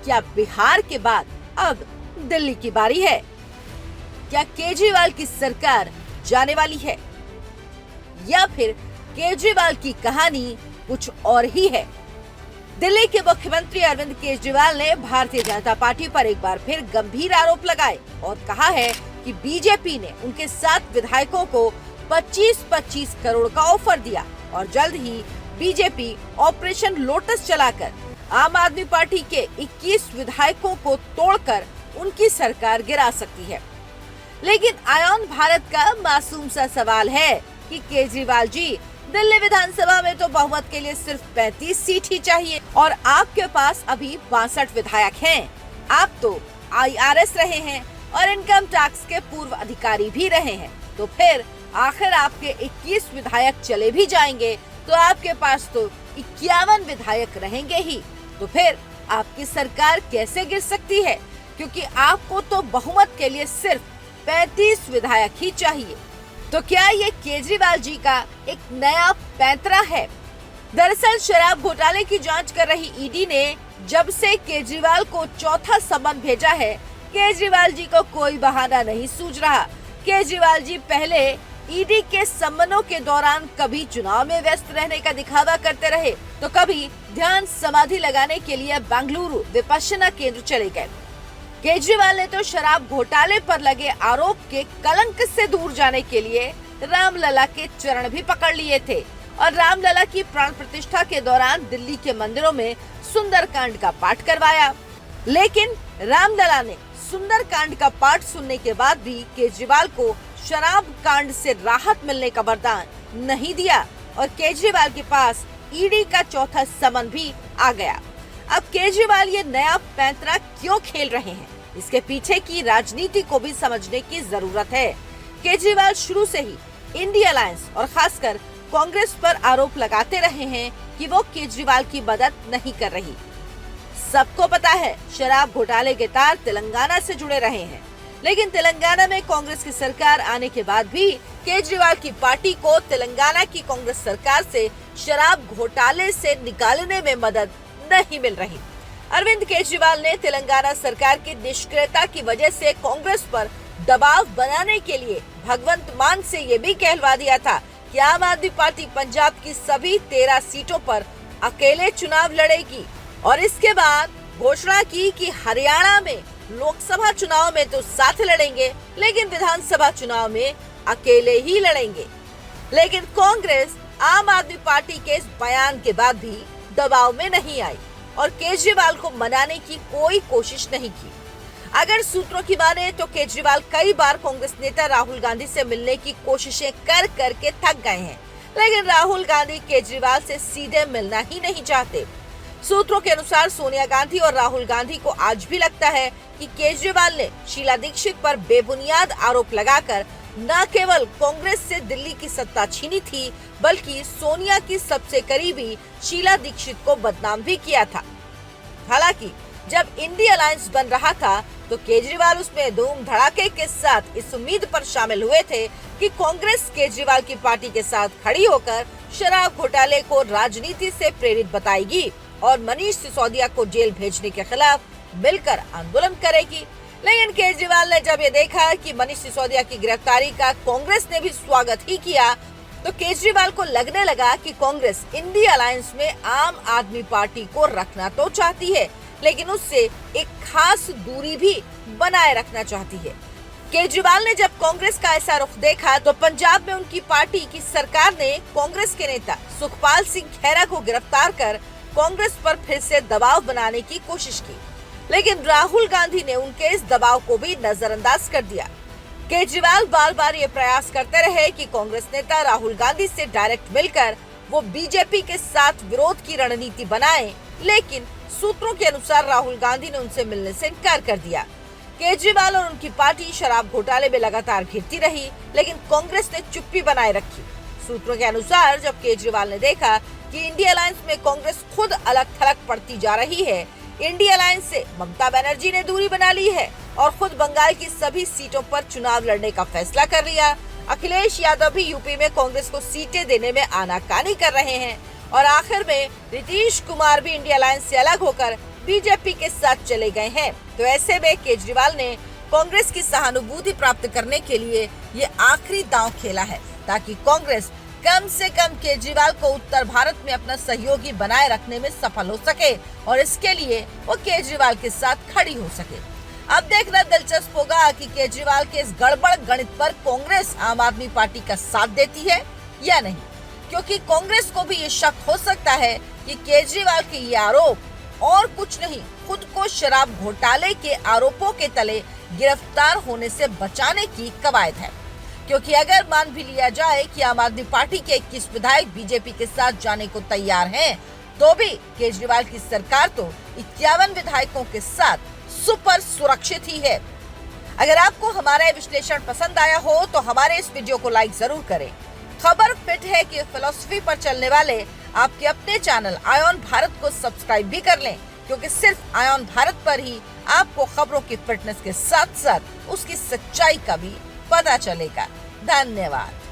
क्या बिहार के बाद अब दिल्ली की बारी है? क्या केजरीवाल की सरकार जाने वाली है या फिर केजरीवाल की कहानी कुछ और ही है? दिल्ली के मुख्यमंत्री अरविंद केजरीवाल ने भारतीय जनता पार्टी पर एक बार फिर गंभीर आरोप लगाए और कहा है कि बीजेपी ने उनके 7 विधायकों को 25-25 करोड़ का ऑफर दिया और जल्द ही बीजेपी ऑपरेशन लोटस चलाकर आम आदमी पार्टी के 21 विधायकों को तोड़कर उनकी सरकार गिरा सकती है। लेकिन आयोन भारत का मासूम सा सवाल है कि केजरीवाल जी, दिल्ली विधानसभा में तो बहुमत के लिए सिर्फ 35 सीट ही चाहिए और आपके पास अभी 62 विधायक हैं। आप तो IRS रहे हैं और इनकम टैक्स के पूर्व अधिकारी भी रहे हैं, तो फिर आखिर आपके 21 विधायक चले भी जाएंगे तो आपके पास तो 51 विधायक रहेंगे ही। तो फिर आपकी सरकार कैसे गिर सकती है? क्योंकि आपको तो बहुमत के लिए सिर्फ 35 विधायक ही चाहिए। तो क्या ये केजरीवाल जी का एक नया पैंतरा है? दरअसल शराब घोटाले की जांच कर रही ईडी ने जब से केजरीवाल को चौथा समन भेजा है, केजरीवाल जी को कोई बहाना नहीं सूझ रहा। केजरीवाल जी पहले ईडी के समनों के दौरान कभी चुनाव में व्यस्त रहने का दिखावा करते रहे तो कभी ध्यान समाधि लगाने के लिए बेंगलुरु विपश्यना केंद्र चले गए। केजरीवाल ने तो शराब घोटाले पर लगे आरोप के कलंक से दूर जाने के लिए रामलला के चरण भी पकड़ लिए थे और रामलला की प्राण प्रतिष्ठा के दौरान दिल्ली के मंदिरों में सुंदरकांड का पाठ करवाया। लेकिन रामलला ने सुंदरकांड का पाठ सुनने के बाद भी केजरीवाल को शराब कांड से राहत मिलने का वरदान नहीं दिया और केजरीवाल के पास ईडी का चौथा समन भी आ गया। अब केजरीवाल ये नया पैंतरा क्यों खेल रहे हैं, इसके पीछे की राजनीति को भी समझने की जरूरत है। केजरीवाल शुरू से ही इंडिया अलायंस और खासकर कांग्रेस पर आरोप लगाते रहे हैं कि वो केजरीवाल की मदद नहीं कर रही। सबको पता है शराब घोटाले के तार तेलंगाना से जुड़े रहे हैं, लेकिन तेलंगाना में कांग्रेस की सरकार आने के बाद भी केजरीवाल की पार्टी को तेलंगाना की कांग्रेस सरकार से शराब घोटाले से निकालने में मदद नहीं मिल रही। अरविंद केजरीवाल ने तेलंगाना सरकार की निष्क्रियता की वजह से कांग्रेस पर दबाव बनाने के लिए भगवंत मान से ये भी कहलवा दिया था कि आम आदमी पार्टी पंजाब की सभी 13 सीटों पर अकेले चुनाव लड़ेगी और इसके बाद घोषणा की कि हरियाणा में लोकसभा चुनाव में तो साथ लड़ेंगे लेकिन विधानसभा चुनाव में अकेले ही लड़ेंगे। लेकिन कांग्रेस आम आदमी पार्टी के इस बयान के बाद भी दबाव में नहीं आई और केजरीवाल को मनाने की कोई कोशिश नहीं की। अगर सूत्रों की माने तो केजरीवाल कई बार कांग्रेस नेता राहुल गांधी से मिलने की कोशिशें कर करके थक गए हैं, लेकिन राहुल गांधी केजरीवाल से सीधे मिलना ही नहीं चाहते। सूत्रों के अनुसार सोनिया गांधी और राहुल गांधी को आज भी लगता है कि केजरीवाल ने शीला दीक्षित पर बेबुनियाद आरोप लगाकर न केवल कांग्रेस से दिल्ली की सत्ता छीनी थी, बल्कि सोनिया की सबसे करीबी शीला दीक्षित को बदनाम भी किया था। हालांकि जब इंडिया अलायंस बन रहा था तो केजरीवाल उसमें धूम धड़ाके के साथ इस उम्मीद पर शामिल हुए थे कि कांग्रेस केजरीवाल की पार्टी के साथ खड़ी होकर शराब घोटाले को राजनीति से प्रेरित बताएगी और मनीष सिसोदिया को जेल भेजने के खिलाफ मिलकर आंदोलन करेगी। लेकिन केजरीवाल ने जब ये देखा कि मनीष सिसोदिया की गिरफ्तारी का कांग्रेस ने भी स्वागत ही किया तो केजरीवाल को लगने लगा कि कांग्रेस इंडिया अलायंस में आम आदमी पार्टी को रखना तो चाहती है, लेकिन उससे एक खास दूरी भी बनाए रखना चाहती है। केजरीवाल ने जब कांग्रेस का ऐसा रुख देखा तो पंजाब में उनकी पार्टी की सरकार ने कांग्रेस के नेता सुखपाल सिंह खैरा को गिरफ्तार कर कांग्रेस पर फिर से दबाव बनाने की कोशिश की, लेकिन राहुल गांधी ने उनके इस दबाव को भी नजरअंदाज कर दिया। केजरीवाल बार बार ये प्रयास करते रहे कि कांग्रेस नेता राहुल गांधी से डायरेक्ट मिलकर वो बीजेपी के साथ विरोध की रणनीति बनाएं, लेकिन सूत्रों के अनुसार राहुल गांधी ने उनसे मिलने से इनकार कर दिया। केजरीवाल और उनकी पार्टी शराब घोटाले में लगातार घिरती रही, लेकिन कांग्रेस ने चुप्पी बनाए रखी। सूत्रों के अनुसार जब केजरीवाल ने देखा कि इंडिया अलायंस में कांग्रेस खुद अलग थलग पड़ती जा रही है, इंडिया अलायंस से ममता बनर्जी ने दूरी बना ली है और खुद बंगाल की सभी सीटों पर चुनाव लड़ने का फैसला कर लिया। अखिलेश यादव भी यूपी में कांग्रेस को सीटें देने में आनाकानी कर रहे हैं और आखिर में नीतीश कुमार भी इंडिया अलायंस से अलग होकर बीजेपी के साथ चले गए हैं। तो ऐसे में केजरीवाल ने कांग्रेस की सहानुभूति प्राप्त करने के लिए ये आखिरी दांव खेला है, ताकि कांग्रेस कम से कम केजरीवाल को उत्तर भारत में अपना सहयोगी बनाए रखने में सफल हो सके और इसके लिए वो केजरीवाल के साथ खड़ी हो सके। अब देखना दिलचस्प होगा कि केजरीवाल के इस गड़बड़ गणित पर कांग्रेस आम आदमी पार्टी का साथ देती है या नहीं, क्योंकि कांग्रेस को भी ये शक हो सकता है कि केजरीवाल के ये आरोप और कुछ नहीं, खुद को शराब घोटाले के आरोपों के तले गिरफ्तार होने से बचाने की कवायद है। क्योंकि अगर मान भी लिया जाए कि आम आदमी पार्टी के 21 विधायक बीजेपी के साथ जाने को तैयार हैं, तो भी केजरीवाल की सरकार तो 51 विधायकों के साथ सुपर सुरक्षित ही है। अगर आपको हमारा ये विश्लेषण पसंद आया हो तो हमारे इस वीडियो को लाइक जरूर करें। खबर फिट है कि फिलॉसफी पर चलने वाले आपके अपने चैनल आयोन भारत को सब्सक्राइब भी कर लें, क्योंकि सिर्फ आयोन भारत पर ही आपको खबरों की फिटनेस के साथ साथ उसकी सच्चाई का भी पता चलेगा। धन्यवाद।